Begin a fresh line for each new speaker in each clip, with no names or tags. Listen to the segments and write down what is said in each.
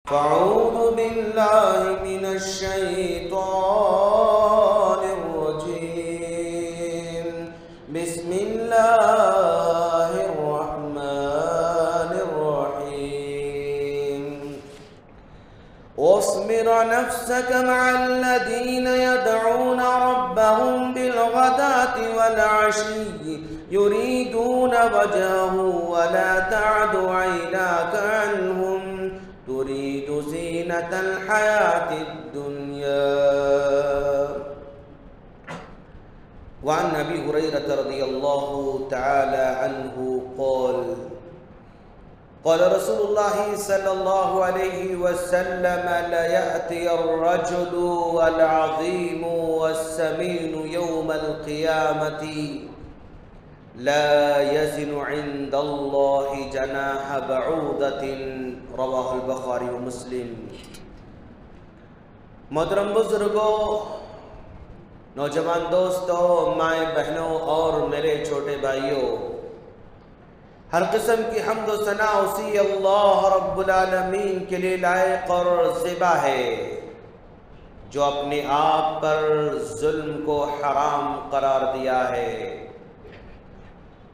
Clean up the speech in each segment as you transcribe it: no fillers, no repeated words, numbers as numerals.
فأعوذ بالله من الشيطان الرجيم. بسم الله الرحمن الرحيم. واصبر نفسك مع الذين يدعون ربهم بالغداة والعشي يريدون وجهه ولا تعد عيناك عنهم تريد زينة الحياة الدنيا. وعن أبي هريرة رضي الله تعالى عنه قال قال رسول الله صلى الله عليه وسلم لا يأتي الرجل العظيم والسمين يوم القيامة لا يزن عند الله جناح بعوضة. رواہ البخاری و مسلم. محترم بزرگوں، نوجوان دوستوں، مائیں بہنوں اور میرے چھوٹے بھائیوں، ہر قسم کی حمد و ثنا اسی اللہ رب العالمین کے لیے لائق اور زیبا ہے جو اپنے آپ پر ظلم کو حرام قرار دیا ہے.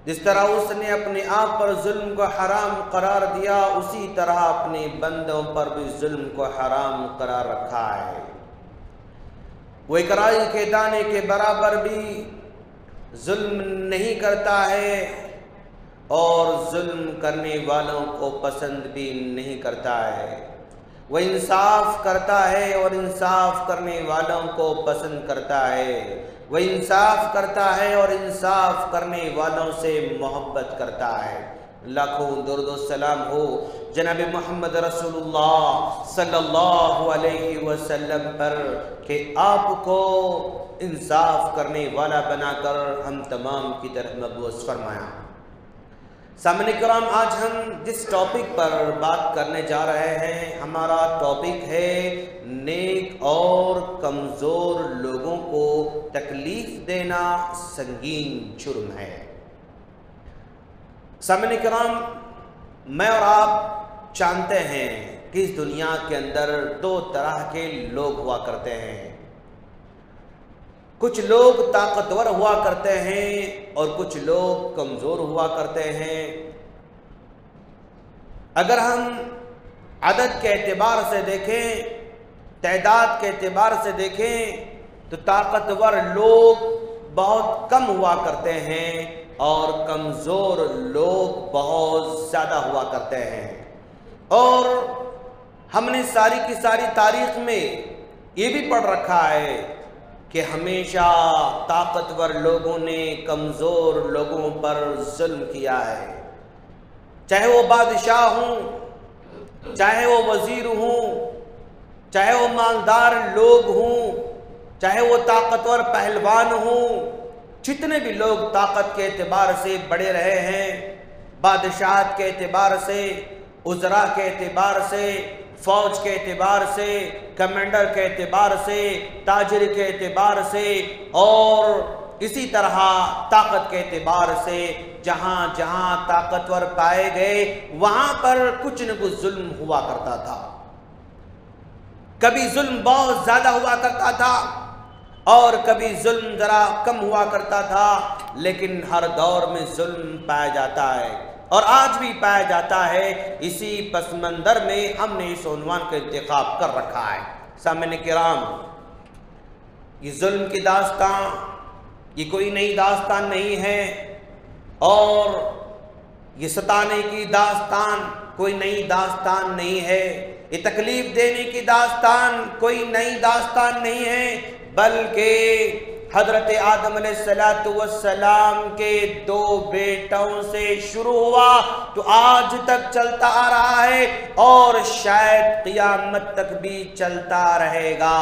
جس طرح اس نے اپنے آپ پر ظلم کو حرام قرار دیا، اسی طرح اپنے بندوں پر بھی ظلم کو حرام قرار رکھا ہے. وہ ایک رائی کے دانے کے برابر بھی ظلم نہیں کرتا ہے اور ظلم کرنے والوں کو پسند بھی نہیں کرتا ہے. وہ انصاف کرتا ہے اور انصاف کرنے والوں کو پسند کرتا ہے. وہ انصاف کرتا ہے اور انصاف کرنے والوں سے محبت کرتا ہے. لاکھوں درود و سلام ہو جناب محمد رسول اللہ صلی اللہ علیہ وسلم پر کہ آپ کو انصاف کرنے والا بنا کر ہم تمام کی طرف مبعوث فرمایا. سامعین کرام، آج ہم جس ٹاپک پر بات کرنے جا رہے ہیں، ہمارا ٹاپک ہے نیک اور کمزور لوگوں کو تکلیف دینا سنگین جرم ہے. سامعین کرام، میں اور آپ جانتے ہیں کہ اس دنیا کے اندر دو طرح کے لوگ ہوا کرتے ہیں. کچھ لوگ طاقتور ہوا کرتے ہیں اور کچھ لوگ کمزور ہوا کرتے ہیں. اگر ہم عدد کے اعتبار سے دیکھیں، تعداد کے اعتبار سے دیکھیں تو طاقتور لوگ بہت کم ہوا کرتے ہیں اور کمزور لوگ بہت زیادہ ہوا کرتے ہیں. اور ہم نے ساری کی ساری تاریخ میں یہ بھی پڑھ رکھا ہے کہ ہمیشہ طاقتور لوگوں نے کمزور لوگوں پر ظلم کیا ہے. چاہے وہ بادشاہ ہوں، چاہے وہ وزیر ہوں، چاہے وہ مالدار لوگ ہوں، چاہے وہ طاقتور پہلوان ہوں، جتنے بھی لوگ طاقت کے اعتبار سے بڑے رہے ہیں، بادشاہت کے اعتبار سے، وزراء کے اعتبار سے، فوج کے اعتبار سے، کمانڈر کے اعتبار سے، تاجر کے اعتبار سے، اور اسی طرح طاقت کے اعتبار سے جہاں جہاں طاقتور پائے گئے وہاں پر کچھ نہ کچھ ظلم ہوا کرتا تھا. کبھی ظلم بہت زیادہ ہوا کرتا تھا اور کبھی ظلم ذرا کم ہوا کرتا تھا، لیکن ہر دور میں ظلم پایا جاتا ہے اور آج بھی پایا جاتا ہے. اسی پس منظر میں ہم نے اس عنوان کا انتخاب کر رکھا ہے. سامعین کرام، یہ ظلم کی داستان یہ کوئی نئی داستان نہیں ہے اور یہ ستانے کی داستان کوئی نئی داستان نہیں ہے. یہ تکلیف دینے کی داستان کوئی نئی داستان نہیں ہے، بلکہ حضرت آدم علیہ السلام کے دو بیٹوں سے شروع ہوا تو آج تک چلتا آ رہا ہے اور شاید قیامت تک بھی چلتا رہے گا.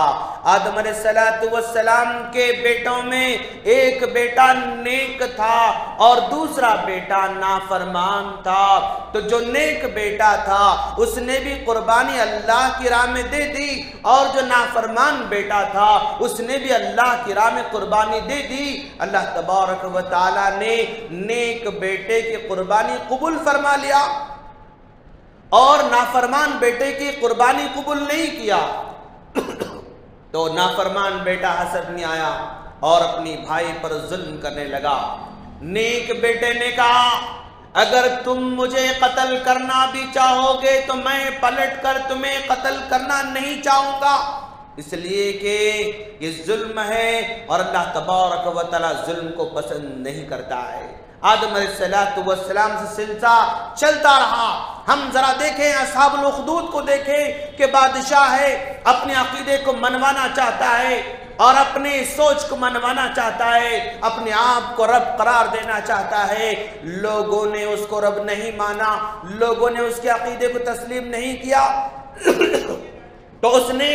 آدم علیہ السلام کے بیٹوں میں ایک بیٹا نیک تھا اور دوسرا بیٹا نافرمان تھا. تو جو نیک بیٹا تھا اس نے بھی قربانی اللہ کی راہ میں دے دی اور جو نافرمان بیٹا تھا اس نے بھی اللہ کی راہ میں قربانی دے دی. اللہ تبارک و تعالی نے نیک بیٹے کی قربانی قبول فرما لیا اور نافرمان بیٹے کی قربانی قبول نہیں کیا تو نافرمان بیٹا حسد میں آیا اور اپنی بھائی پر ظلم کرنے لگا۔ نیک بیٹے نے کہا اگر تم مجھے قتل کرنا بھی چاہو گے تو میں پلٹ کر تمہیں قتل کرنا نہیں چاہوں گا، اس لیے کہ یہ ظلم ہے اور اللہ تبارک و تعالی ظلم کو پسند نہیں کرتا ہے۔ آدم علیہ السلام سے سلسلہ چلتا رہا۔ ہم ذرا دیکھیں اصحاب الاخدود کو دیکھیں کہ بادشاہ ہے، اپنے عقیدے کو منوانا چاہتا ہے اور اپنے سوچ کو منوانا چاہتا ہے، اپنے آپ کو رب قرار دینا چاہتا ہے۔ لوگوں نے اس کو رب نہیں مانا، لوگوں نے اس کے عقیدے کو تسلیم نہیں کیا تو اس نے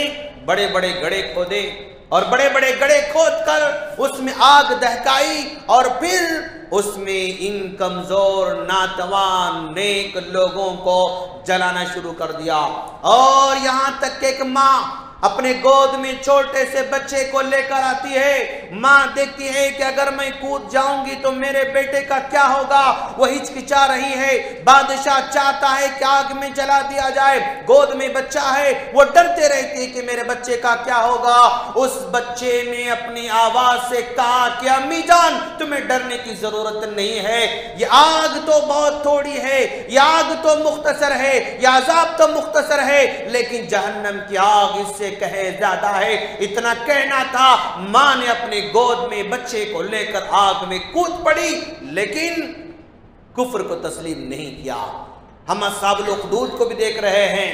بڑے بڑے گڑھے کھودے اور بڑے بڑے گڑھے کھود کر اس میں آگ دہکائی اور پھر اس میں ان کمزور ناتوان نیک لوگوں کو جلانا شروع کر دیا۔ اور یہاں تک کہ ایک ماں اپنے گود میں چھوٹے سے بچے کو لے کر آتی ہے، ماں دیکھتی ہے کہ اگر میں کود جاؤں گی تو میرے بیٹے کا کیا ہوگا، وہ ہچکچا رہی ہے۔ بادشاہ چاہتا ہے کہ آگ میں جلا دیا جائے، گود میں بچہ ہے، وہ ڈرتے رہتی ہے کہ میرے بچے کا کیا ہوگا۔ اس بچے نے اپنی آواز سے کہا کہ امی جان تمہیں ڈرنے کی ضرورت نہیں ہے، یہ آگ تو بہت تھوڑی ہے، یہ آگ تو مختصر ہے، یہ عذاب تو مختصر ہے، لیکن جہنم کی آگ اس سے کہے زیادہ ہے۔ اتنا کہنا تھا، ماں نے اپنے گود میں بچے کو لے کر آگ میں کود پڑی لیکن کفر کو تسلیم نہیں کیا۔ ہم اصحاب الاخدود کو بھی دیکھ رہے ہیں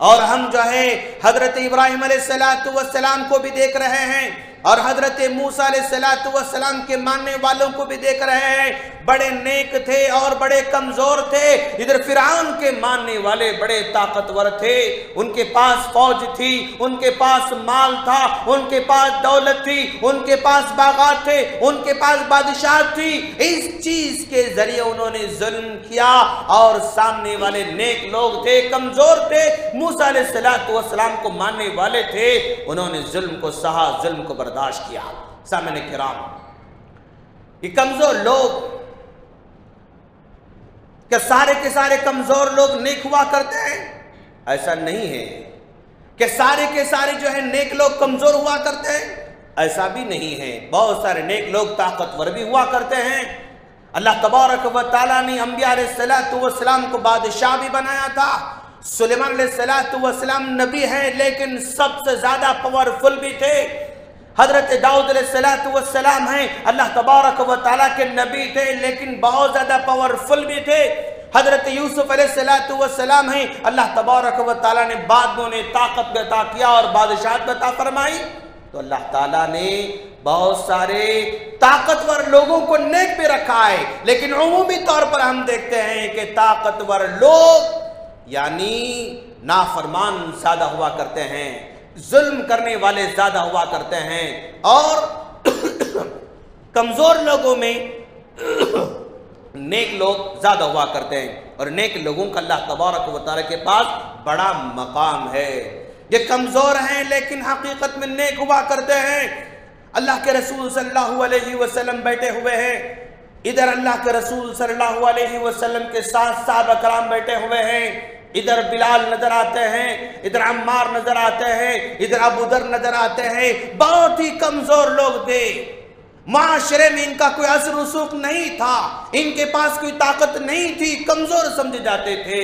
اور ہم جو ہے حضرت ابراہیم علیہ السلام کو بھی دیکھ رہے ہیں اور حضرت موسیٰ علیہ السلام کے ماننے والوں کو بھی دیکھ رہے ہیں۔ بڑے نیک تھے اور بڑے کمزور تھے۔ ادھر فرعون کے ماننے والے بڑے طاقتور تھے، ان کے پاس فوج تھی، ان کے پاس مال تھا، ان کے پاس دولت تھی، ان کے پاس باغات تھے، ان کے پاس بادشاہت تھی۔ اس چیز کے ذریعے انہوں نے ظلم کیا اور سامنے والے نیک لوگ تھے، کمزور تھے، موسیٰ علیہ السلام کو ماننے والے تھے، انہوں نے ظلم کو سہا، ظلم کو برداشت کیا۔ سامنے کرام، یہ کمزور لوگ کہ سارے کے سارے کمزور لوگ نیک ہوا کرتے ہیں؟ ایسا نہیں ہے کہ سارے کے سارے جو ہے نیک لوگ کمزور ہوا کرتے ہیں، ایسا بھی نہیں ہے۔ بہت سارے نیک لوگ طاقتور بھی ہوا کرتے ہیں۔ اللہ تبارک و تعالیٰ نے انبیاء علیہ السلام کو بادشاہ بھی بنایا تھا۔ سلیمان علیہ السلام نبی ہیں لیکن سب سے زیادہ پاورفل بھی تھے۔ حضرت داؤد علیہ السلام ہیں، اللہ تبارک و تعالیٰ کے نبی تھے لیکن بہت زیادہ پاورفل بھی تھے۔ حضرت یوسف علیہ السلام ہیں، اللہ تبارک و تعالیٰ نے بعد میں انہیں طاقت عطا کیا اور بادشاہت عطا فرمائی۔ تو اللہ تعالیٰ نے بہت سارے طاقتور لوگوں کو نیک پہ رکھا ہے، لیکن عمومی طور پر ہم دیکھتے ہیں کہ طاقتور لوگ یعنی نافرمان زیادہ ہوا کرتے ہیں، ظلم کرنے والے زیادہ ہوا کرتے ہیں، اور کمزور لوگوں میں نیک لوگ زیادہ ہوا کرتے ہیں، اور نیک لوگوں کا اللہ تبارک و تعالیٰ کے پاس بڑا مقام ہے۔ یہ کمزور ہیں لیکن حقیقت میں نیک ہوا کرتے ہیں۔ اللہ کے رسول صلی اللہ علیہ وسلم بیٹھے ہوئے ہیں، ادھر اللہ کے رسول صلی اللہ علیہ وسلم کے ساتھ صحابہ کرام بیٹھے ہوئے ہیں، ادھر بلال نظر آتے ہیں، ادھر عمار نظر آتے ہیں، ادھر ابو ذر نظر آتے ہیں۔ بہت ہی کمزور لوگ تھے، معاشرے میں ان کا کوئی اثر رسوخ نہیں تھا، ان کے پاس کوئی طاقت نہیں تھی، کمزور سمجھے جاتے تھے۔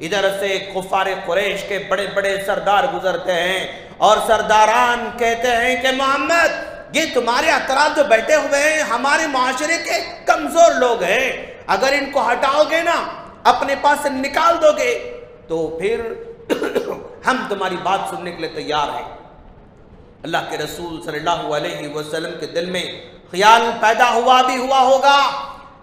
ادھر سے کفار قریش کے بڑے بڑے سردار گزرتے ہیں اور سرداران کہتے ہیں کہ محمد یہ تمہارے اطراف جو بیٹھے ہوئے ہیں ہمارے معاشرے کے کمزور لوگ ہیں، اگر ان کو ہٹاؤ گے نا، اپنے پاس سے نکال دو گے تو پھر ہم تمہاری بات سننے کے لیے تیار ہیں۔ اللہ کے رسول صلی اللہ علیہ وسلم کے دل میں خیال پیدا ہوا بھی ہوا ہوگا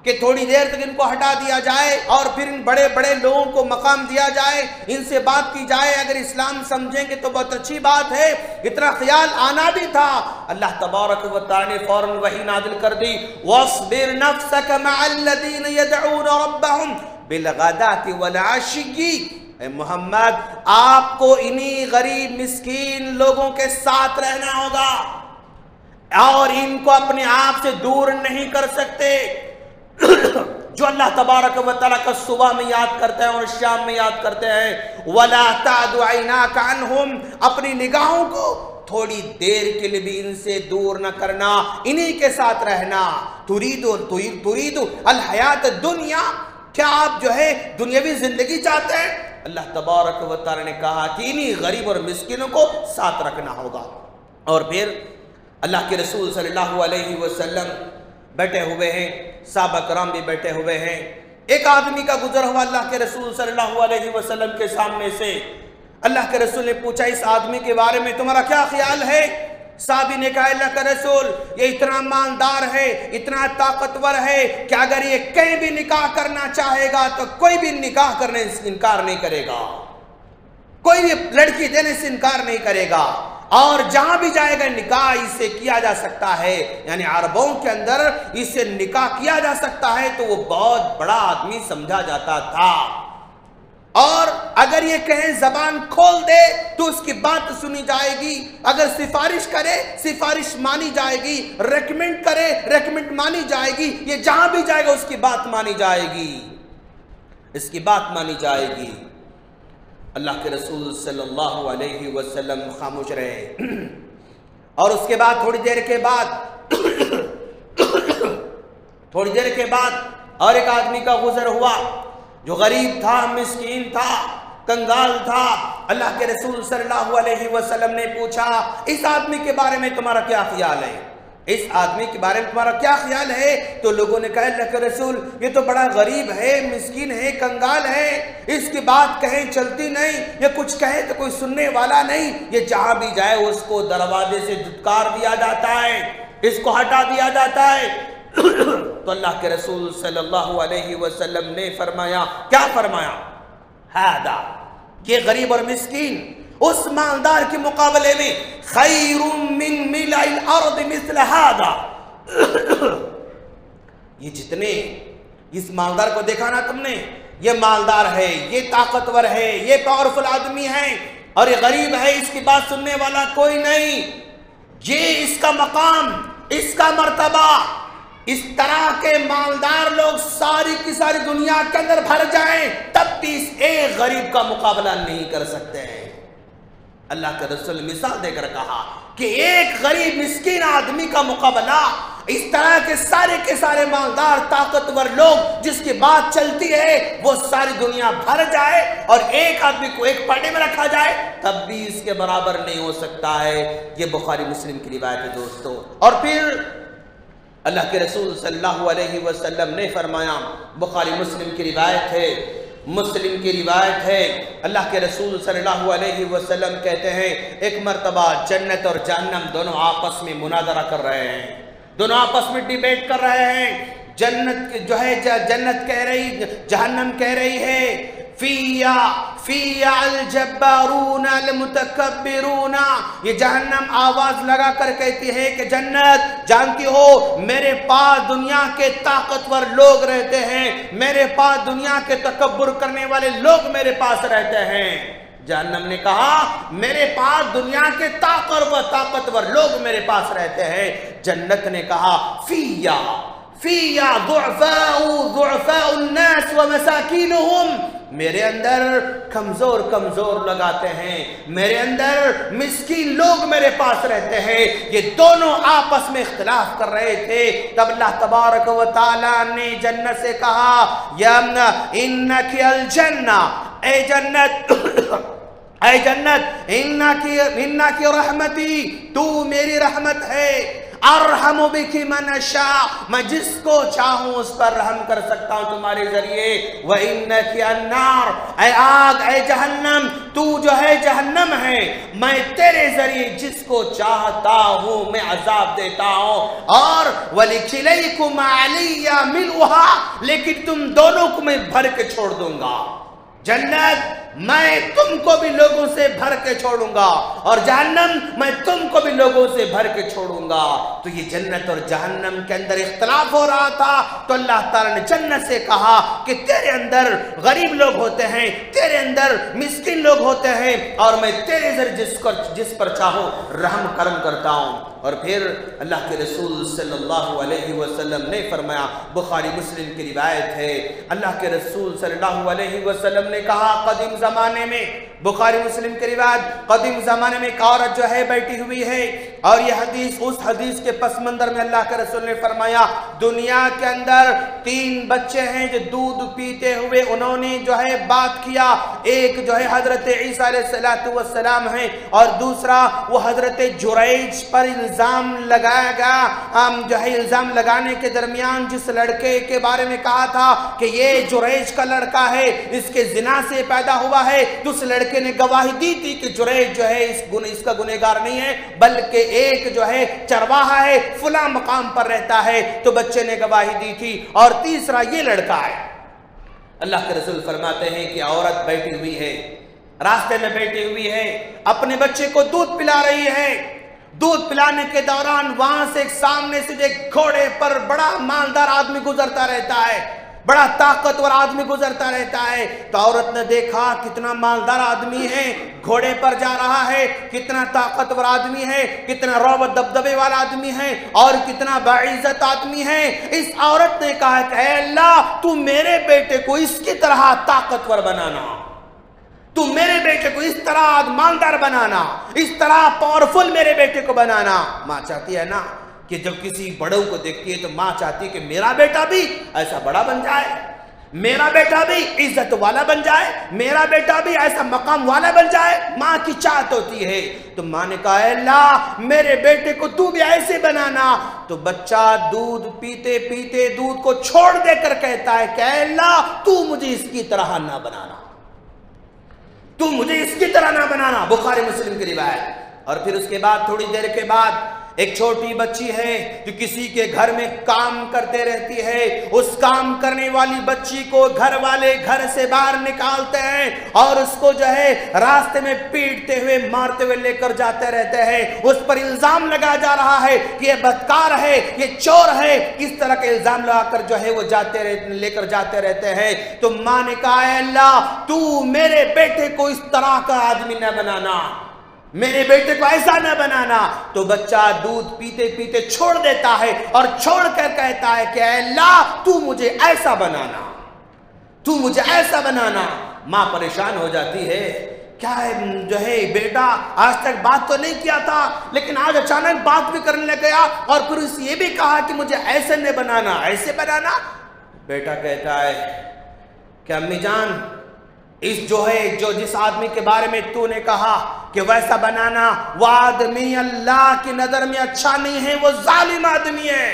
کہ تھوڑی دیر تک ان کو ہٹا دیا جائے اور پھر ان بڑے بڑے لوگوں کو مقام دیا جائے، ان سے بات کی جائے، اگر اسلام سمجھیں گے تو بہت اچھی بات ہے۔ اتنا خیال آنا بھی تھا۔ اللہ تبارک و تعالی نے فوراً وحی نازل کر دی، وَاصْبِرْ نَفْسَكَ مَعَ الَّذِينَ يَدْعُونَ رَبَّهُمْ بِالْغَدَاةِ وَالْعَشِيِّ۔ اے محمد آپ کو انہی غریب مسکین لوگوں کے ساتھ رہنا ہوگا اور ان کو اپنے آپ سے دور نہیں کر سکتے۔ جو اللہ تبارک و تعالیٰ کا صبح میں یاد کرتے ہیں اور شام میں یاد کرتے ہیں. وَلَا تَعْدُ عَيْنَاكَ عَنْهُمْ، اپنی نگاہوں کو تھوڑی دیر کے لیے بھی ان سے دور نہ کرنا، انہی کے ساتھ رہنا. ترید الحیات الدنیا، کیا آپ جو ہے دنیاوی زندگی چاہتے ہیں؟ اللہ تبارک و تعالیٰ نے کہا کہ انہی غریب اور مسکینوں کو ساتھ رکھنا ہوگا. اور پھر اللہ کے رسول صلی اللہ علیہ وسلم بیٹھے ہوئے ہیں، صحابہ کرام بھی بیٹھے ہوئے ہیں. ایک آدمی کا گزر ہوا اللہ کے رسول صلی اللہ علیہ وسلم کے سامنے سے. اللہ کے رسول نے پوچھا اس آدمی کے بارے میں تمہارا کیا خیال ہے؟ صحابی نے کہا اللہ کا رسول یہ اتنا مالدار ہے، اتنا طاقتور ہے کہ اگر یہ کہیں بھی نکاح کرنا چاہے گا تو کوئی بھی نکاح کرنے سے انکار نہیں کرے گا، کوئی بھی لڑکی دینے سے انکار نہیں کرے گا، اور جہاں بھی جائے گا نکاح اس سے کیا جا سکتا ہے. یعنی عربوں کے اندر اس سے نکاح کیا جا سکتا ہے تو وہ بہت بڑا آدمی سمجھا جاتا تھا. اور اگر یہ کہیں زبان کھول دے تو اس کی بات سنی جائے گی، اگر سفارش کرے سفارش مانی جائے گی، ریکمنڈ کرے ریکمنڈ مانی جائے گی، یہ جہاں بھی جائے گا اس کی بات مانی جائے گی، اس کی بات مانی جائے گی. اللہ کے رسول صلی اللہ علیہ وسلم خاموش رہے. اور اس کے بعد تھوڑی دیر کے بعد اور ایک آدمی کا گزر ہوا جو غریب تھا، مسکین تھا، کنگال تھا. اللہ کے رسول صلی اللہ علیہ وسلم نے پوچھا اس آدمی کے بارے میں تمہارا کیا خیال ہے؟ اس آدمی کے بارے میں تمہارا کیا خیال ہے؟ تو لوگوں نے کہا اللہ کے رسول یہ تو بڑا غریب ہے، مسکین ہے، کنگال ہے، اس کی بات کہیں چلتی نہیں، یہ کچھ کہے تو کوئی سننے والا نہیں، یہ جہاں بھی جائے اس کو دروازے سے دھتکار دیا جاتا ہے، اس کو ہٹا دیا جاتا ہے. تو اللہ کے رسول صلی اللہ علیہ وسلم نے فرمایا، کیا فرمایا؟ ہذا، یہ غریب اور مسکین اس مالدار کے مقابلے میں خیر من ملء الارض مثل هذا. یہ جتنے اس مالدار کو دیکھا نا تم نے، یہ مالدار ہے، یہ طاقتور ہے، یہ پاورفل آدمی ہے، اور یہ غریب ہے، اس کی بات سننے والا کوئی نہیں. یہ اس کا مقام، اس کا مرتبہ، اس طرح کے مالدار لوگ ساری کی ساری دنیا کے اندر بھر جائیں تب بھی اس ایک غریب کا مقابلہ نہیں کر سکتے ہیں. اللہ کے رسول مثال دے کر کہا کہ ایک غریب مسکین آدمی کا مقابلہ اس طرح کے سارے مالدار طاقتور لوگ جس کی بات چلتی ہے وہ ساری دنیا بھر جائے اور ایک آدمی کو ایک پاٹے میں رکھا جائے تب بھی اس کے برابر نہیں ہو سکتا ہے. یہ بخاری مسلم کی روایت ہے دوستو. اور پھر اللہ کے رسول صلی اللہ علیہ وسلم نے فرمایا، بخاری مسلم کی روایت ہے، مسلم کی روایت ہے، اللہ کے رسول صلی اللہ علیہ وسلم کہتے ہیں ایک مرتبہ جنت اور جہنم دونوں آپس میں مناظرہ کر رہے ہیں، دونوں آپس میں ڈیبیٹ کر رہے ہیں. جنت جو ہے جنت کہہ رہی، جہنم کہہ رہی ہے فِيَا الْجَبَّارُونَ الْمُتَكَبِّرُونَ. یہ جہنم آواز لگا کر کہتی ہے کہ جنت جانتی ہو میرے پاس دنیا کے طاقتور لوگ رہتے ہیں، میرے پاس دنیا کے تکبر کرنے والے لوگ میرے پاس رہتے ہیں. جہنم نے کہا میرے پاس دنیا کے طاقتور لوگ میرے پاس رہتے ہیں. جنت نے کہا فِيَا ضُعَفَاءُ النَّاسِ وَمَسَاكِينُهُمْ. میرے اندر کمزور لگاتے ہیں، میرے اندر مسکین لوگ میرے پاس رہتے ہیں. یہ دونوں آپس میں اختلاف کر رہے تھے. تب اللہ تبارک و تعالیٰ نے جنت سے کہا یا انکی الجنہ، اے جنت اے جنت انکی رحمتی، تو میری رحمت ہے. ارحم بک من اشاء، میں جس کو چاہوں اس پر رحم کر سکتا ہوں تمہارے ذریعے. وَإِنَّكِ النَّارِ، اے آگ، اے جہنم، تو جو ہے جہنم ہے، میں تیرے ذریعے جس کو چاہتا ہوں میں عذاب دیتا ہوں. اور وَلِكِلَيْكُمْ عَلِيَّ مِلْؤُهَا، لیکن تم دونوں کو میں بھر کے چھوڑ دوں گا. جنت میں تم کو بھی لوگوں سے بھر کے چھوڑوں گا اور جہنم میں تم کو بھی لوگوں سے بھر کے چھوڑوں گا۔ تو یہ جنت اور جہنم کے اندر اختلاف ہو رہا تھا، تو اللہ تعالیٰ نے جنت سے کہا کہ تیرے اندر غریب لوگ ہوتے ہیں، تیرے اندر مسکین لوگ ہوتے ہیں، اور میں تیرے ذریعے جس پر چاہوں رحم کرم کرتا ہوں۔ اور پھر اللہ کے رسول صلی اللہ علیہ وسلم نے فرمایا، بخاری مسلم کی روایت ہے، اللہ کے رسول صلی اللہ علیہ وسلم نے کہا قدیم زمانے میں، بخاری مسلم کی روایت، قدیم زمانے میں ایک عورت جو ہے بیٹھی ہوئی ہے، اور یہ حدیث، اس حدیث کے پس منظر میں اللہ کے رسول نے فرمایا دنیا کے اندر 3 بچے ہیں جو دودھ پیتے ہوئے انہوں نے جو ہے بات کیا، ایک جو ہے حضرت عیسیٰ علیہ السلام ہیں، اور دوسرا وہ حضرت جریج پر الزام لگایا گیا، جو ہے الزام لگانے کے درمیان جس لڑکے کے بارے میں کہا تھا کہ یہ جریج کا لڑکا ہے، اس کے زنا سے پیدا ہوا ہے، تو اس لڑکے نے گواہی دی تھی کہ جریج جو ہے اس کا گنہگار نہیں ہے بلکہ ایک جو ہے چرواہا ہے، فلاں مقام پر رہتا ہے، تو بچے نے گواہی دی تھی، اور تیسرا یہ لڑکا ہے۔ اللہ کے رسول فرماتے ہیں کہ عورت بیٹھی ہوئی ہے، راستے میں بیٹھی ہوئی ہے، اپنے بچے کو دودھ پلا رہی ہے، دودھ پلانے کے دوران وہاں سے ایک سامنے سے ایک گھوڑے پر بڑا مالدار آدمی گزرتا رہتا ہے، بڑا طاقتور آدمی گزرتا رہتا ہے، تو عورت نے دیکھا کتنا مالدار آدمی ہے، گھوڑے پر جا رہا ہے، کتنا طاقتور آدمی ہے، کتنا رعب و دبدبے والا آدمی ہے، اور کتنا باعزت آدمی ہے۔ اس عورت نے کہا کہ اے اللہ تو میرے بیٹے کو اس کی طرح طاقتور بنانا، تو میرے بیٹے کو اس طرح مالدار بنانا، اس طرح پاورفل میرے بیٹے کو بنانا۔ ماں چاہتی ہے نا کہ جب کسی بڑوں کو دیکھتی ہے تو ماں چاہتی ہے کہ میرا بیٹا بھی ایسا بڑا بن جائے، میرا بیٹا بھی عزت والا بن جائے، میرا بیٹا بھی ایسا مقام والا بن جائے، ماں کی چاہت ہوتی ہے۔ تو ماں نے کہا اے اللہ میرے بیٹے کو تو بھی ایسے بنانا۔ تو بچہ دودھ پیتے پیتے دودھ کو چھوڑ دے کر کہتا ہے کہ اے اللہ تو مجھے اس کی طرح نہ بنانا، تو مجھے اس کی طرح نہ بنانا، بخاری مسلم کی روایت۔ اور پھر اس کے بعد تھوڑی دیر کے بعد ایک چھوٹی بچی ہے جو کسی کے گھر میں کام کرتے رہتی ہے، اس کام کرنے والی بچی کو گھر والے گھر سے باہر نکالتے ہیں اور اس کو جو ہے راستے میں پیٹتے ہوئے مارتے ہوئے لے کر جاتے رہتے ہیں، اس پر الزام لگا جا رہا ہے کہ یہ بدکار ہے، یہ چور ہے، اس طرح کے الزام لگا کر جو ہے وہ لے کر جاتے رہتے ہیں۔ تو ماں نے کہا اے اللہ تو میرے بیٹے کو اس طرح کا آدمی نہ بنانا، میرے بیٹے کو ایسا نہ بنانا۔ تو بچہ دودھ پیتے پیتے چھوڑ دیتا ہے اور چھوڑ کر کہتا ہے کہ اے اللہ تو مجھے ایسا بنانا، تو مجھے ایسا بنانا۔ ماں پریشان ہو جاتی ہے، کیا ہے جو ہے بیٹا آج تک بات تو نہیں کیا تھا لیکن آج اچانک بات بھی کرنے لگ گیا، اور پھر اس یہ بھی کہا کہ مجھے ایسے نہیں بنانا، ایسے بنانا۔ بیٹا کہتا ہے کہ امی جان جس آدمی کے بارے میں تو نے کہا کہ ویسا بنانا، وہ آدمی اللہ کی نظر میں اچھا نہیں ہے، وہ ظالم آدمی ہے،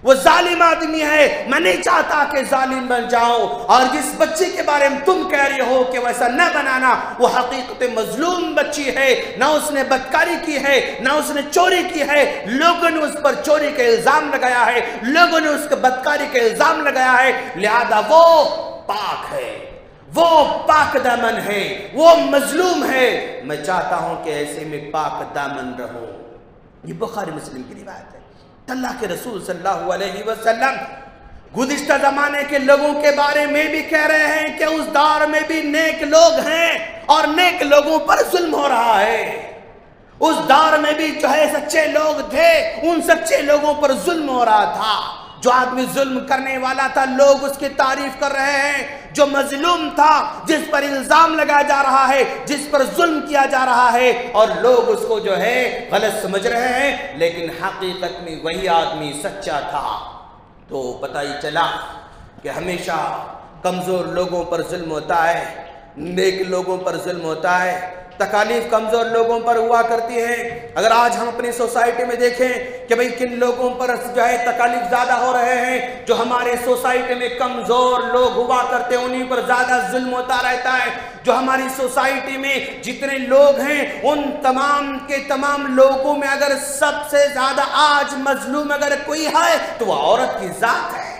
وہ ظالم آدمی ہے، میں نہیں چاہتا کہ ظالم بن جاؤں۔ اور جس بچی کے بارے میں تم کہہ رہے ہو کہ ویسا نہ بنانا، وہ حقیقت مظلوم بچی ہے، نہ اس نے بدکاری کی ہے، نہ اس نے چوری کی ہے، لوگوں نے اس پر چوری کا الزام لگایا ہے، لوگوں نے اس کے بدکاری کا الزام لگایا ہے، لہذا وہ پاک ہے، وہ پاک دامن ہے، وہ مظلوم ہے، میں چاہتا ہوں کہ ایسے میں پاک دامن رہوں۔ یہ بخاری مسلم کی روایت ہے۔ اللہ کے رسول صلی اللہ علیہ وسلم گزشتہ زمانے کے لوگوں کے بارے میں بھی کہہ رہے ہیں کہ اس دور میں بھی نیک لوگ ہیں اور نیک لوگوں پر ظلم ہو رہا ہے۔ اس دور میں بھی جو ہے سچے لوگ تھے، ان سچے لوگوں پر ظلم ہو رہا تھا۔ جو آدمی ظلم کرنے والا تھا لوگ اس کی تعریف کر رہے ہیں، جو مظلوم تھا جس پر الزام لگایا جا رہا ہے، جس پر ظلم کیا جا رہا ہے اور لوگ اس کو جو ہے غلط سمجھ رہے ہیں، لیکن حقیقت میں وہی آدمی سچا تھا۔ تو پتہ ہی چلا کہ ہمیشہ کمزور لوگوں پر ظلم ہوتا ہے، نیک لوگوں پر ظلم ہوتا ہے، تکالیف کمزور لوگوں پر ہوا کرتی ہے۔ اگر آج ہم اپنی سوسائٹی میں دیکھیں کہ بھئی کن لوگوں پر جو ہے تکالیف زیادہ ہو رہے ہیں، جو ہمارے سوسائٹی میں کمزور لوگ ہوا کرتے ہیں انہیں پر زیادہ ظلم ہوتا رہتا ہے۔ جو ہماری سوسائٹی میں جتنے لوگ ہیں ان تمام کے تمام لوگوں میں اگر سب سے زیادہ آج مظلوم اگر کوئی ہے تو وہ عورت کی ذات ہے۔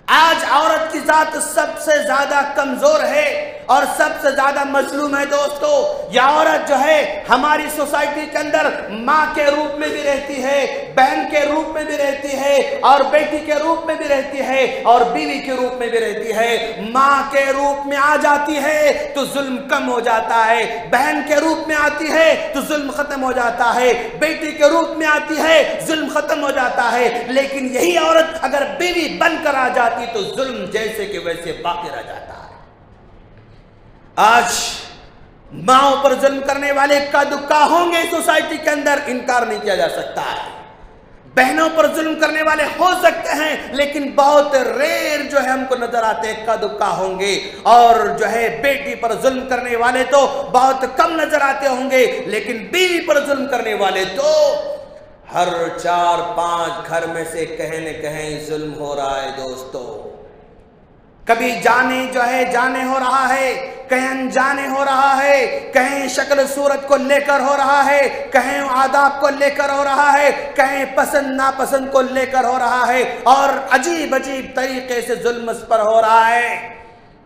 آج عورت کی ذات سب سے زیادہ کمزور ہے۔ اور سب سے زیادہ مظلوم ہے دوستو یہ عورت جو ہے ہماری سوسائٹی کے اندر ماں کے روپ میں بھی رہتی ہے، بہن کے روپ میں بھی رہتی ہے، اور بیٹی کے روپ میں بھی رہتی ہے، اور بیوی کے روپ میں بھی رہتی ہے۔ ماں کے روپ میں آ جاتی ہے تو ظلم کم ہو جاتا ہے، بہن کے روپ میں آتی ہے تو ظلم ختم ہو جاتا ہے، بیٹی کے روپ میں آتی ہے ظلم ختم ہو جاتا ہے، لیکن یہی عورت اگر بیوی بن کر آ جاتی تو ظلم جیسے کہ ویسے باقی رہ جاتا ہے۔ آج ماؤں پر ظلم کرنے والے کا دکا ہوں گے سوسائٹی کے اندر، انکار نہیں کیا جا سکتا ہے۔ بہنوں پر ظلم کرنے والے ہو سکتے ہیں لیکن بہت ریئر جو ہے ہم کو نظر آتے کا دکا ہوں گے، اور جو ہے بیٹی پر ظلم کرنے والے تو بہت کم نظر آتے ہوں گے، لیکن بیوی پر ظلم کرنے والے تو ہر 4-5 گھر میں سے کہیں نہ کہیں ظلم ہو رہا ہے دوستو۔ کبھی جانے جو ہے جانے ہو رہا ہے، کہیں انجانے ہو رہا ہے، کہیں شکل صورت کو لے کر ہو رہا ہے، کہیں آداب کو لے کر ہو رہا ہے، کہیں پسند ناپسند کو لے کر ہو رہا ہے، اور عجیب عجیب طریقے سے ظلم اس پر ہو رہا ہے۔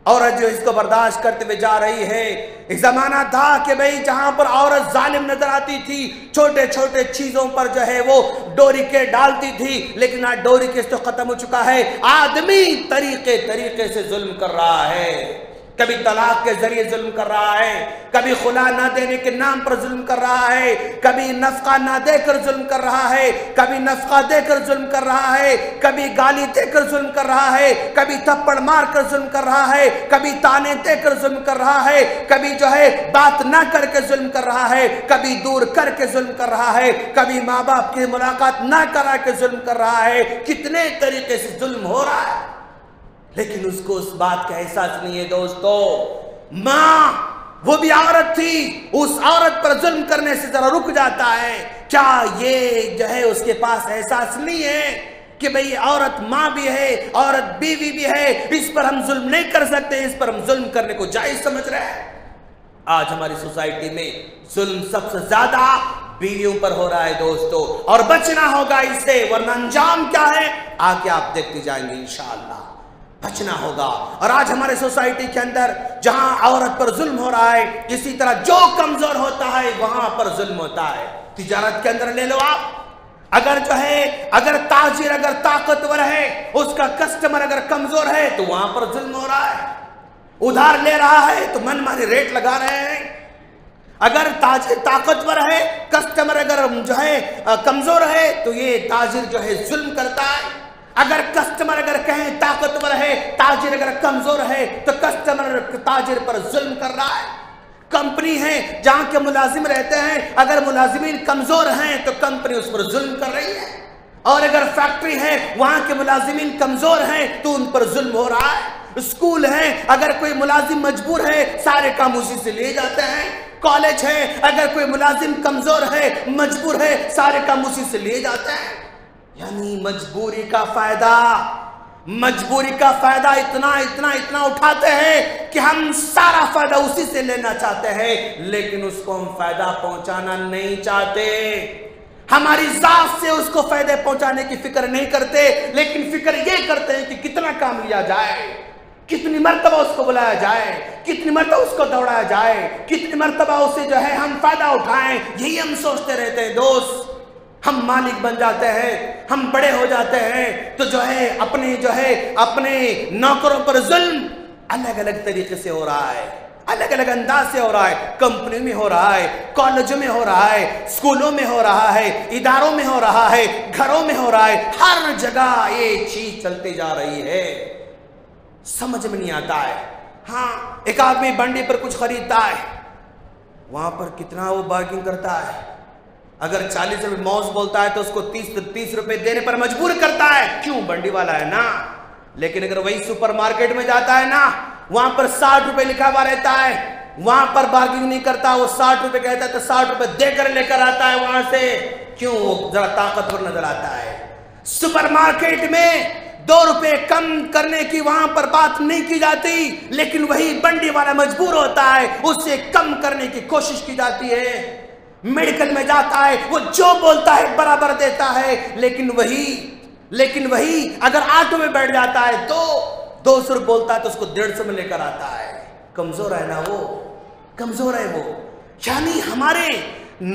عورت جو اس کو برداشت کرتے ہوئے جا رہی ہے۔ ایک زمانہ تھا کہ بھئی جہاں پر عورت ظالم نظر آتی تھی، چھوٹے چھوٹے چیزوں پر جو ہے وہ ڈوری کے ڈالتی تھی، لیکن آج ڈوری کیس تو ختم ہو چکا ہے۔ آدمی طریقے سے ظلم کر رہا ہے، کبھی طلاق کے ذریعے ظلم کر رہا ہے، کبھی خلا نہ دینے کے نام پر ظلم کر رہا ہے، کبھی نفقہ نہ دے کر ظلم کر رہا ہے، کبھی نفقہ دے کر ظلم کر رہا ہے، کبھی گالی دے کر ظلم کر رہا ہے، کبھی تھپڑ مار کر ظلم کر رہا ہے، کبھی تانے دے کر ظلم کر رہا ہے، کبھی جو ہے بات نہ کر کے ظلم کر رہا ہے، کبھی دور کر کے ظلم کر رہا ہے، کبھی ماں باپ کی ملاقات نہ کرا کے ظلم کر رہا ہے۔ کتنے طریقے سے ظلم ہو رہا ہے، لیکن اس کو اس بات کا احساس نہیں ہے دوستو۔ ماں وہ بھی عورت تھی، اس عورت پر ظلم کرنے سے ذرا رک جاتا ہے۔ کیا یہ جو ہے اس کے پاس احساس نہیں ہے کہ بھئی عورت ماں بھی ہے، عورت بیوی بھی ہے، اس پر ہم ظلم نہیں کر سکتے، اس پر ہم ظلم کرنے کو جائز سمجھ رہے ہیں؟ آج ہماری سوسائٹی میں ظلم سب سے زیادہ بیویوں پر ہو رہا ہے دوستو، اور بچنا ہوگا اس سے، ورنہ انجام کیا ہے آگے آپ دیکھتے جائیں گے انشاءاللہ۔ بچنا ہوگا۔ اور آج ہمارے سوسائٹی کے اندر جہاں عورت پر ظلم ہو رہا ہے، اسی طرح جو کمزور ہوتا ہے وہاں پر ظلم ہوتا ہے۔ تجارت کے اندر لے لو آپ، اگر تاجر اگر طاقتور ہے، اس کا کسٹمر اگر کمزور ہے تو وہاں پر ظلم ہو رہا ہے۔ ادھار لے رہا ہے تو من مانی ریٹ لگا رہے ہیں۔ اگر تاجر طاقتور ہے، کسٹمر اگر جو ہے کمزور ہے تو یہ تاجر جو ہے ظلم کرتا ہے۔ اگر کسٹمر اگر کہیں طاقتور ہے، تاجر اگر کمزور ہے تو کسٹمر تاجر پر ظلم کر رہا ہے۔ کمپنی ہے جہاں کے ملازم رہتے ہیں، اگر ملازمین کمزور ہیں تو کمپنی اس پر ظلم کر رہی ہے، اور اگر فیکٹری ہے وہاں کے ملازمین کمزور ہیں تو ان پر ظلم ہو رہا ہے۔ اسکول ہے، اگر کوئی ملازم مجبور ہے سارے کام اسی سے لیے جاتے ہیں۔ کالج ہے، اگر کوئی ملازم کمزور ہے مجبور ہے سارے کام اسی سے لیے جاتے ہیں۔ یعنی مجبوری کا فائدہ اتنا اٹھاتے ہیں کہ ہم سارا فائدہ اسی سے لینا چاہتے ہیں، لیکن اس کو ہم فائدہ پہنچانا نہیں چاہتے۔ ہماری ذات سے اس کو فائدے پہنچانے کی فکر نہیں کرتے، لیکن فکر یہ کرتے ہیں کہ کتنا کام لیا جائے، کتنی مرتبہ اس کو بلایا جائے، کتنی مرتبہ اس کو دوڑایا جائے، کتنی مرتبہ اسے جو ہے ہم فائدہ اٹھائیں، یہی ہم سوچتے رہتے ہیں دوست۔ ہم مالک بن جاتے ہیں، ہم بڑے ہو جاتے ہیں تو جو ہے اپنے نوکروں پر ظلم الگ الگ طریقے سے ہو رہا ہے، الگ الگ انداز سے ہو رہا ہے۔ کمپنی میں ہو رہا ہے، کالجوں میں ہو رہا ہے، اسکولوں میں ہو رہا ہے، اداروں میں ہو رہا ہے، گھروں میں ہو رہا ہے، ہر جگہ یہ چیز چلتی جا رہی ہے، سمجھ میں نہیں آتا ہے۔ ہاں ایک آدمی بنڈی پر کچھ خریدتا ہے، وہاں پر کتنا وہ بارگنگ کرتا ہے، اگر 40 روپے موز بولتا ہے تو اس کو 30 روپے دینے پر مجبور کرتا ہے، کیوں؟ بنڈی والا ہے نا۔ لیکن اگر وہی سپر مارکیٹ میں جاتا ہے نا، وہاں پر 60 روپے لکھا ہوا رہتا ہے، وہاں پر بارگنگ نہیں کرتا، وہ 60 روپے کہتا ہے تو 60 روپے دے کر لے کر آتا ہے وہاں سے، کیوں؟ وہ ذرا طاقتور نظر آتا ہے۔ سپر مارکیٹ میں 2 روپے کم کرنے کی وہاں پر بات نہیں کی جاتی، لیکن وہی بنڈی والا مجبور ہوتا ہے، اس سے کم کرنے کی کوشش کی جاتی ہے۔ میڈیکل میں جاتا ہے، وہ جو بولتا ہے برابر دیتا ہے، لیکن وہی اگر آٹو میں بیٹھ جاتا ہے تو 200 روپے بولتا ہے تو اس کو 150 میں لے کر آتا ہے۔ کمزور ہے نا وہ، کمزور ہے وہ. یعنی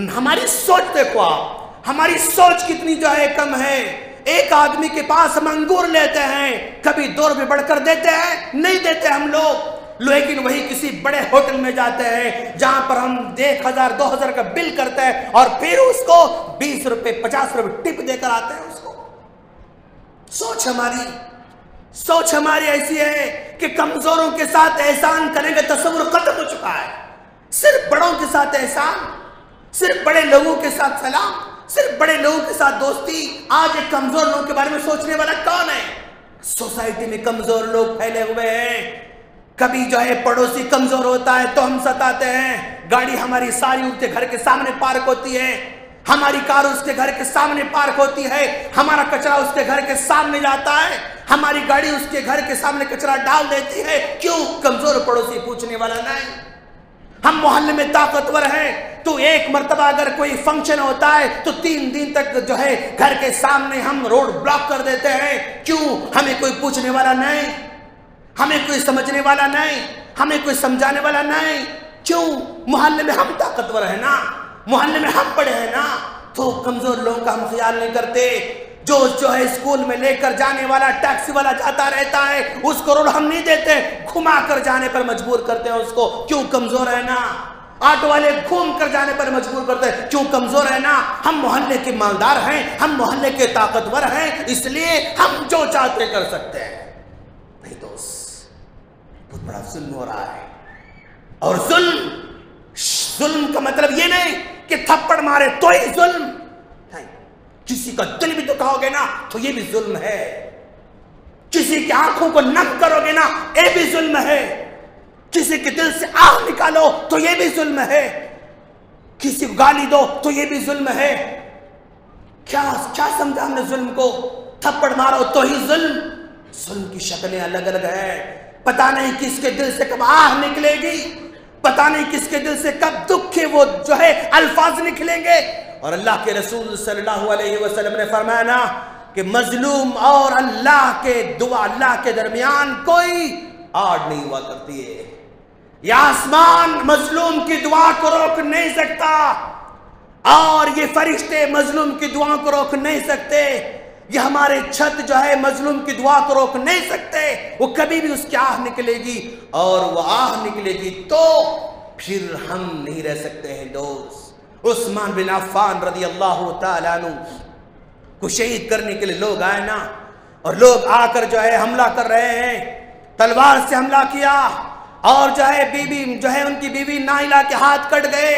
ہماری سوچ دیکھو آپ، ہماری سوچ کتنی جو ہے کم ہے. ایک آدمی کے پاس ہم انگور لیتے ہیں، کبھی 2 روپے بڑھ کر دیتے ہیں؟ نہیں دیتے ہم لوگ. لیکن وہی کسی بڑے ہوٹل میں جاتے ہیں جہاں پر ہم 1000 2000 کا بل کرتے ہیں اور پھر اس کو 20 روپے 50 روپے ٹپ دے کر آتے ہیں اس کو. سوچ ہماری ایسی ہے کہ کمزوروں کے ساتھ احسان کریں گے تصور ختم ہو چکا ہے. صرف بڑوں کے ساتھ احسان، صرف بڑے لوگوں کے ساتھ سلام، صرف بڑے لوگوں کے ساتھ دوستی. آج ایک کمزور لوگوں کے بارے میں سوچنے والا کون ہے؟ سوسائٹی میں کمزور لوگ پھیلے ہوئے ہیں. کبھی جو ہے پڑوسی کمزور ہوتا ہے تو ہم ستاتے ہیں. گاڑی ہماری ساری اس کے گھر کے سامنے پارک ہوتی ہے، ہماری کار اس کے گھر کے سامنے پارک ہوتی ہے، ہمارا کچرا اس کے گھر کے سامنے جاتا ہے، ہماری گاڑی اس کے گھر کے سامنے کچرا ڈال دیتی ہے. کیوں؟ کمزور پڑوسی پوچھنے والا نہیں. ہم محلے میں طاقتور ہیں تو ایک مرتبہ اگر کوئی فنکشن ہوتا ہے تو 3 دن تک جو ہے گھر کے سامنے ہم روڈ بلاک کر دیتے ہیں. کیوں؟ ہمیں کوئی پوچھنے والا نہیں، ہمیں کوئی سمجھنے والا نہیں، ہمیں کوئی سمجھانے والا نہیں. کیوں؟ محلے میں ہم طاقتور ہیں نا، محلے میں ہم بڑے ہیں نا. تو کمزور لوگوں کا ہم خیال نہیں کرتے. جو ہے اسکول میں لے کر جانے والا ٹیکسی والا جاتا رہتا ہے اس کو روڈ ہم نہیں دیتے، گھما کر جانے پر مجبور کرتے ہیں اس کو. کیوں؟ کمزور ہے نا. آٹو والے گھوم کر جانے پر مجبور کرتے ہیں. کیوں؟ کمزور ہے نا. ہم محلے کے مالدار ہیں، ہم محلے کے طاقتور ہیں، اس لیے ہم جو چاہتے کر سکتے ہیں. نہیں دوست، بہت بڑا ظلم ہو رہا ہے. اور ظلم کا مطلب یہ نہیں کہ تھپڑ مارے تو ہی ظلم نہیں. کسی کا دل بھی دکھاؤ گے نا تو یہ بھی ظلم ہے. کسی کی آنکھوں کو نم کرو گے نا یہ بھی ظلم ہے. کسی کے دل سے آہ نکالو تو یہ بھی ظلم ہے. کسی کو گالی دو تو یہ بھی ظلم ہے. کیا سمجھا ہم نے ظلم کو؟ تھپڑ مارو تو ہی ظلم. ظلم کی شکلیں الگ الگ ہیں. پتہ نہیں کس کے دل سے کب آہ نکلے گی، پتہ نہیں کس کے دل سے کب دکھ کے وہ جو ہے الفاظ نکلیں گے. اور اللہ کے رسول صلی اللہ علیہ وسلم نے فرمایا نا کہ مظلوم اور اللہ کے دعا، اللہ کے درمیان کوئی آڑ نہیں ہوا کرتی ہے. یہ آسمان مظلوم کی دعا کو روک نہیں سکتا اور یہ فرشتے مظلوم کی دعا کو روک نہیں سکتے. یہ ہمارے چھت جو ہے مظلوم کی دعا کو روک نہیں سکتے. وہ کبھی بھی اس کی آہ نکلے گی اور وہ آہ نکلے گی تو پھر ہم نہیں رہ سکتے ہیں دوست. عثمان بن عفان رضی اللہ تعالیٰ عنہ کو شہید کرنے کے لیے لوگ آئے نا، اور لوگ آ کر جو ہے حملہ کر رہے ہیں. تلوار سے حملہ کیا اور جو ہے ان کی بیوی نائلہ کے ہاتھ کٹ گئے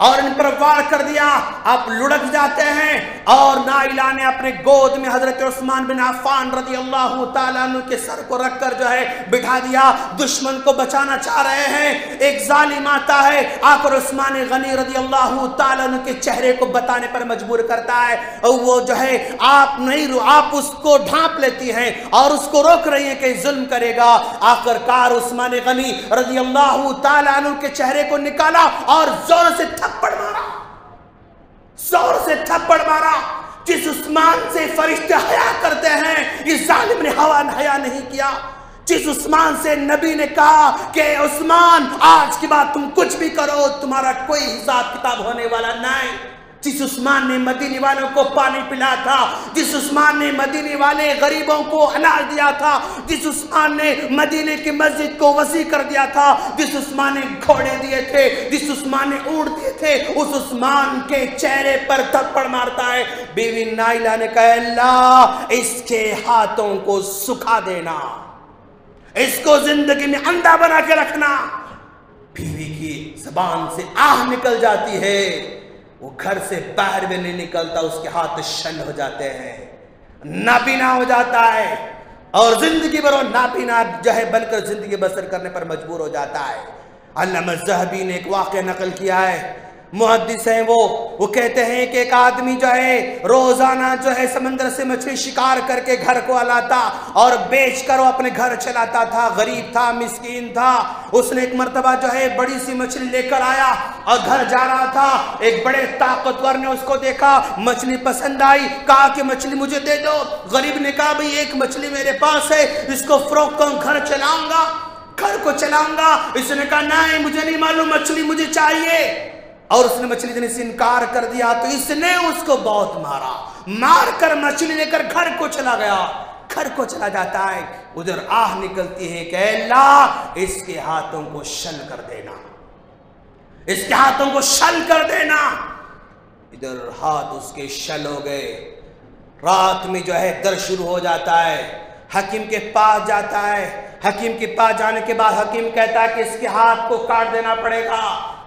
اور ان پر وار کر دیا. آپ لڑک جاتے ہیں اور نائلہ نے اپنے گود میں حضرت عثمان بن عفان رضی اللہ تعالیٰ عنہ کے سر کو رکھ کر جو ہے بٹھا دیا. دشمن کو بچانا چاہ رہے ہیں. ایک ظالم آتا ہے آ کر عثمان غنی رضی اللہ تعالیٰ عنہ کے چہرے کو بتانے پر مجبور کرتا ہے اور وہ جو ہے آپ اس کو ڈھانپ لیتی ہیں اور اس کو روک رہی ہیں کہ ظلم کرے گا. آخرکار عثمان غنی رضی اللہ تعالیٰ عنہ کے چہرے کو نکالا اور زور سے تھپڑ مارا. جس عثمان سے فرشتے حیا کرتے ہیں اس ظالم نے حیا نہیں کیا. جس عثمان سے نبی نے کہا کہ عثمان آج کے بعد تم کچھ بھی کرو تمہارا کوئی حساب کتاب ہونے والا نہیں. جس عثمان نے مدینے والوں کو پانی پلا تھا، جس عثمان نے مدینے والے غریبوں کو اناج دیا تھا، جس عثمان نے مدینے کی مسجد کو وسیع کر دیا تھا، جس عثمان نے گھوڑے دیے تھے، جس عثمان نے اونٹ دیے تھے، اس عثمان کے چہرے پر تھپڑ مارتا ہے. بیوی نائلہ نے کہا اللہ اس کے ہاتھوں کو سکھا دینا، اس کو زندگی میں اندھا بنا کے رکھنا. بیوی کی زبان سے آہ نکل جاتی ہے، وہ گھر سے باہر بھی نہیں نکلتا. اس کے ہاتھ شل ہو جاتے ہیں، نابینا ہو جاتا ہے اور زندگی بھر نابینا جو ہے بن کر زندگی بسر کرنے پر مجبور ہو جاتا ہے. علامہ الذہبی نے ایک واقعہ نقل کیا ہے، محدث ہیں وہ کہتے ہیں کہ ایک آدمی جو ہے روزانہ جو ہے سمندر سے مچھلی شکار کر کے گھر کو لاتا اور بیچ کر وہ اپنے گھر چلاتا تھا. غریب تھا، مسکین تھا. اس نے ایک مرتبہ جو ہے بڑی سی مچھلی لے کر آیا اور گھر جا رہا تھا. ایک بڑے طاقتور نے اس کو دیکھا، مچھلی پسند آئی، کہا کہ مچھلی مجھے دے دو. غریب نے کہا بھئی ایک مچھلی میرے پاس ہے، اس کو فروخت کروں گھر چلاؤں گا. گھر کو چلاؤں گا۔ اس نے کہا نہیں مجھے نہیں معلوم، مچھلی مجھے چاہیے، اور اس نے مچھلی دینے سے انکار کر دیا تو اس نے اس کو بہت مارا، مار کر مچھلی لے کر گھر کو چلا گیا۔ گھر کو چلا جاتا ہے، ادھر آہ نکلتی ہے کہ اے اللہ اس کے ہاتھوں کو شل کر دینا، اس کے ہاتھوں کو شل کر دینا۔ ادھر ہاتھ اس کے شل ہو گئے۔ رات میں جو ہے درد شروع ہو جاتا ہے، حکیم کے پاس جاتا ہے۔ حکیم کے پاس جانے کے بعد حکیم کہتا ہے کہ اس کے ہاتھ کو کاٹ دینا پڑے گا۔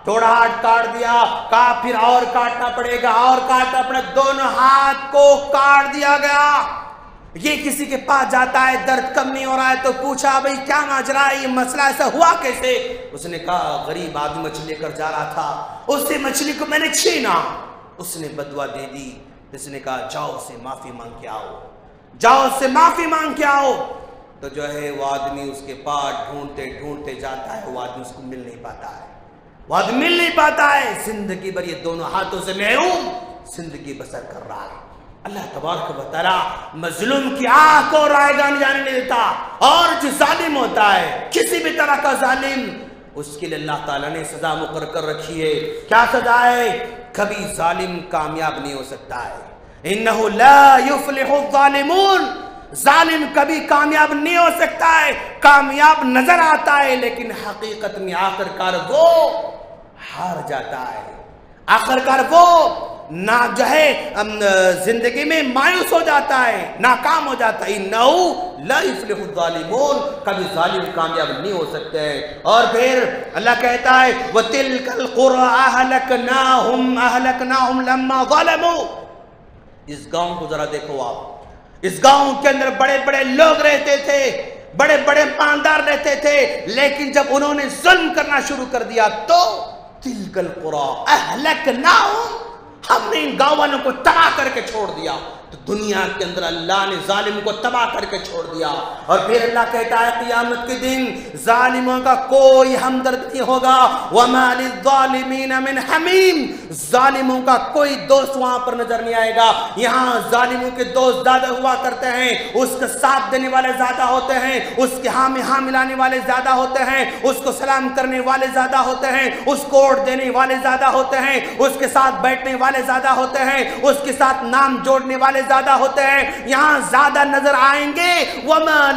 تھوڑا ہاتھ کاٹ دیا، کہا پھر اور کاٹنا پڑے گا، اور کاٹنا پڑے گا، دونوں ہاتھ کو کاٹ دیا گیا۔ یہ کسی کے پاس جاتا ہے، درد کم نہیں ہو رہا ہے تو پوچھا بھئی کیا ماجرا ہے، یہ مسئلہ ایسا ہوا کیسے؟ اس نے کہا غریب آدمی مچھلی لے کر جا رہا تھا، اس سے مچھلی کو میں نے چھینا، اس نے بدوا دے دی۔ اس نے کہا جاؤ اس سے معافی مانگ کے آؤ، جاؤ اس سے معافی مانگ کے آؤ۔ تو جو ہے وہ آدمی اس کے پاس ڈھونڈتے ڈھونڈتے جاتا ہے، وہ آدمی اس کو مل نہیں پاتا ہے، وہ آدمی مل نہیں پاتا ہے۔ زندگی بھر یہ دونوں ہاتھوں سے محروم زندگی بسر کر رہا ہے۔ اللہ تبارک و تعالیٰ مظلوم کی آنکھ کو رائے گاہ نہیں جانے نہیں دیتا، اور جو ظالم ہوتا ہے کسی بھی طرح کا ظالم، اس کے لیے اللہ تعالیٰ نے سزا مقرر کر رکھی ہے۔ کیا سزا ہے؟ کبھی ظالم کامیاب نہیں ہو سکتا ہے۔ انہو لا یفلح الظالمون، ظالم کبھی کامیاب نہیں ہو سکتا ہے، کامیاب نظر آتا ہے لیکن حقیقت میں آخر کار وہ ہار جاتا ہے، آخر کار وہ نہ جو ہے زندگی میں مایوس ہو جاتا ہے، ناکام ہو جاتا ہے۔ انہو لا یفلح الظالمون، کبھی ظالم کامیاب نہیں ہو سکتے ہیں۔ اور پھر اللہ کہتا ہے وَتِلْكَ الْقُرَىٰ أَهْلَكْنَاهُمْ لَمَّا ظَلَمُوا۔ اس گاؤں کو ذرا دیکھو آپ، اس گاؤں کے اندر بڑے بڑے لوگ رہتے تھے، بڑے بڑے مالدار رہتے تھے، لیکن جب انہوں نے ظلم کرنا شروع کر دیا تو تِلْكَ الْقُرَىٰ أَهْلَكْنَاهُمْ، ہم نے ان گاؤں والوں کو تباہ کر کے چھوڑ دیا۔ تو دنیا کے اندر اللہ نے ظالم کو تباہ کر کے چھوڑ دیا۔ اور پھر اللہ کہتا ہے قیامت کے دن ظالموں کا کوئی ہمدرد نہیں ہوگا۔ وَمَا لِلظَّالِمِينَ مِنْ حَمِيمٍ، ظالموں کا کوئی دوست وہاں پر نظر نہیں آئے گا۔ یہاں ظالموں کے دوست زیادہ ہوا کرتے ہیں، اس کا ساتھ دینے والے زیادہ ہوتے ہیں، اس کے ہاں میں ہاں ملانے والے زیادہ ہوتے ہیں، اس کو سلام کرنے والے زیادہ ہوتے ہیں، اس کو ووٹ دینے والے زیادہ ہوتے ہیں، اس کے ساتھ بیٹھنے والے زیادہ ہوتے ہیں، اس کے ساتھ نام جوڑنے والے زیادہ ہوتے ہیں۔ یہاں زیادہ نظر آئیں گے وَمَا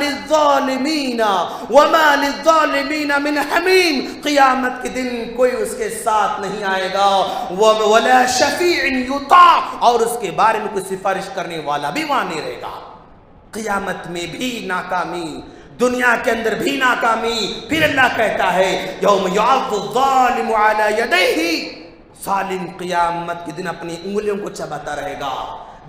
لِلظَّالِمِينَ مِنْ حَمِيمٍ، قیامت کے دن کوئی اس کے ساتھ نہیں آئے گا۔ وَلَا شَفِيعٍ يُطَاعُ، اور اس کے بارے میں کوئی سفارش کرنے والا بھی وہاں نہیں رہے گا۔ قیامت میں بھی ناکامی، دنیا کے اندر بھی ناکامی۔ پھر اللہ کہتا ہے یوم یعض الظالم علی یدیہ، ظالم قیامت کے دن اپنی انگلیوں کو چباتا رہے گا۔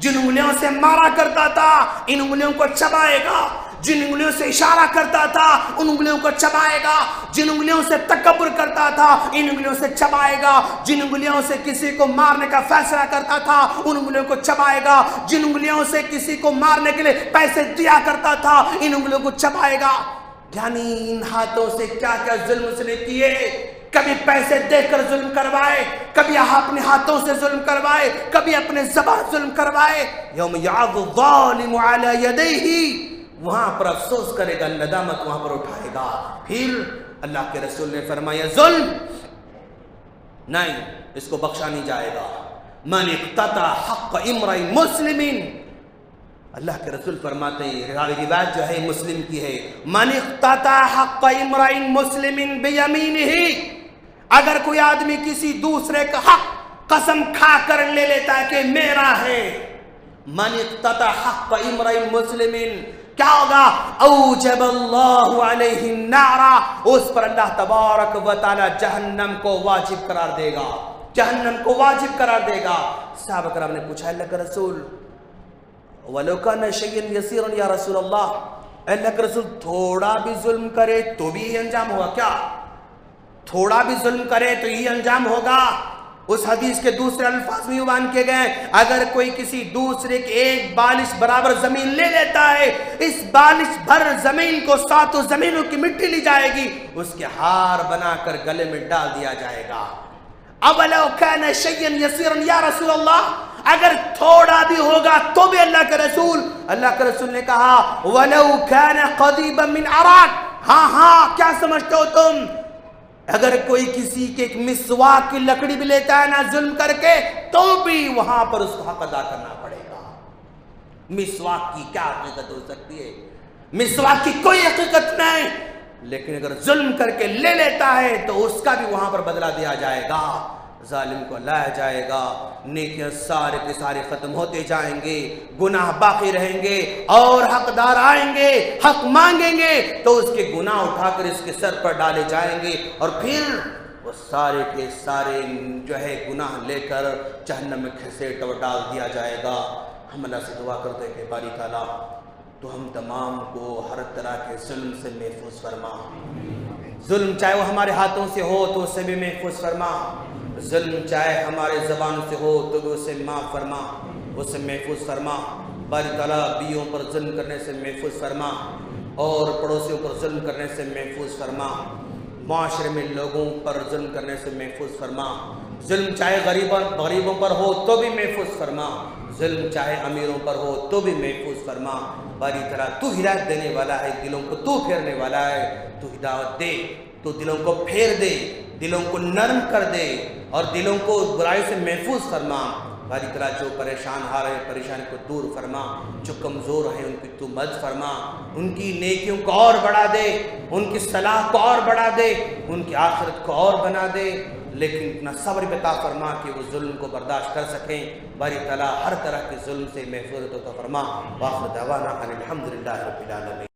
جن انگلیوں سے مارا کرتا تھا ان انگلیوں کو چبائے گا، جن انگلیوں سے اشارہ کرتا تھا ان انگلیوں کو چبائے گا، جن انگلیوں سے تکبر کرتا تھا ان انگلیوں سے چبائے گا، جن انگلیوں سے کسی کو مارنے کا فیصلہ کرتا تھا ان انگلیوں کو چبائے گا، جن انگلیوں سے کسی کو مارنے کے لیے پیسے دیا کرتا تھا ان انگلیوں کو چبائے گا۔ یعنی ان ہاتھوں سے کیا کیا ظلم اس نے کیے، کبھی پیسے دے کر ظلم کروائے، کبھی اپنے ہاتھوں سے ظلم کروائے، کبھی اپنے زبان ظلم کروائے۔ یوم یعض الظالم علی یدیہ، وہاں پر افسوس کرے گا، ندامت وہاں پر اٹھائے گا۔ پھر اللہ کے رسول نے فرمایا ظلم نہیں، اس کو بخشا نہیں جائے گا۔ من اقتطع حق امرئ مسلم، اللہ کے رسول فرماتے ہیں، روایت جو ہے مسلم کی ہے، من اقتطع حق امرئ مسلم بیمینہ، اگر کوئی آدمی کسی دوسرے کا حق قسم کھا کر لے لیتا ہے کہ میرا ہے، من اقتطع حق امرئ مسلم، کیا ہوگا؟ اوجب اللہ علیہ النار، اس پر اللہ تبارک و تعالی جہنم کو واجب قرار دے گا، جہنم کو واجب قرار دے گا۔ صحابہ کرام نے پوچھا اللہ کے رسول وَلَوْ كَانَ شَيْئًا يَسِيرًا یا رسول اللہ کے رسول تھوڑا بھی ظلم کرے تو بھی یہ انجام ہوگا کیا؟ تھوڑا بھی ظلم کرے تو یہ انجام ہوگا؟ اس حدیث کے دوسرے الفاظ میں بیان کیے گئے، اگر کوئی کسی دوسرے کے ایک بالش برابر زمین لے لیتا ہے، اس بالش بھر زمین کو 7 زمینوں کی مٹی لی جائے گی، اس کے ہار بنا کر گلے میں ڈال دیا جائے گا۔ اَوَلَوْ كَانَ شَيْئًا يَسِيرًا یا رسول اللہ، اگر تھوڑا بھی ہوگا تو بھی اللہ کے رسول نے کہا وَلَوْ كَانَ قَضِيبًا مِنْ عَرَاقٍ، ہاں ہاں کیا سمجھتے ہو تم؟ اگر کوئی کسی کے ایک مسواک کی لکڑی بھی لیتا ہے نا ظلم کر کے، تو بھی وہاں پر اس کو حق ادا کرنا پڑے گا۔ مسواک کی کیا حقیقت ہو سکتی ہے؟ مسواک کی کوئی حقیقت نہیں، لیکن اگر ظلم کر کے لے لیتا ہے تو اس کا بھی وہاں پر بدلہ دیا جائے گا، ظالم کو لایا جائے گا، نیکیاں سارے کے سارے ختم ہوتے جائیں گے، گناہ باقی رہیں گے، اور حقدار آئیں گے، حق مانگیں گے تو اس کے گناہ اٹھا کر اس کے سر پر ڈالے جائیں گے، اور پھر وہ سارے کے سارے جو ہے گناہ لے کر جہنم میں گھسیٹ اور ڈال دیا جائے گا۔ ہم اللہ سے دعا کرتے ہیں کہ باری تعالیٰ تو ہم تمام کو ہر طرح کے ظلم سے محفوظ فرما، ظلم چاہے وہ ہمارے ہاتھوں سے ہو تو اسے بھی محفوظ فرما، ظلم چاہے ہمارے زبان سے ہو تو بھی اسے معاف فرما، اسے محفوظ فرما۔ باری تعالیٰ بیویوں پر ظلم کرنے سے محفوظ فرما، اور پڑوسیوں پر ظلم کرنے سے محفوظ فرما، معاشرے میں لوگوں پر ظلم کرنے سے محفوظ فرما، ظلم چاہے غریبوں پر ہو تو بھی محفوظ فرما، ظلم چاہے امیروں پر ہو تو بھی محفوظ فرما۔ باری تعالیٰ تو ہدایت دینے والا ہے، دلوں کو تو پھیرنے والا ہے، تو ہدایت دے، تو دلوں کو پھیر دے، دلوں کو نرم کر دے، اور دلوں کو برائی سے محفوظ فرما۔ باری تعالیٰ جو پریشان ہا رہے ہیں پریشانی کو دور فرما، جو کمزور ہیں ان کی تو مدد فرما، ان کی نیکیوں کو اور بڑھا دے، ان کی صلاح کو اور بڑھا دے، ان کی آخرت کو اور بنا دے، لیکن اتنا صبر عطا فرما کہ وہ ظلم کو برداشت کر سکیں۔ باری تعالیٰ ہر طرح کے ظلم سے محفوظ عطا فرما۔ وآخر دعوانا ان الحمدللہ رب العالمین۔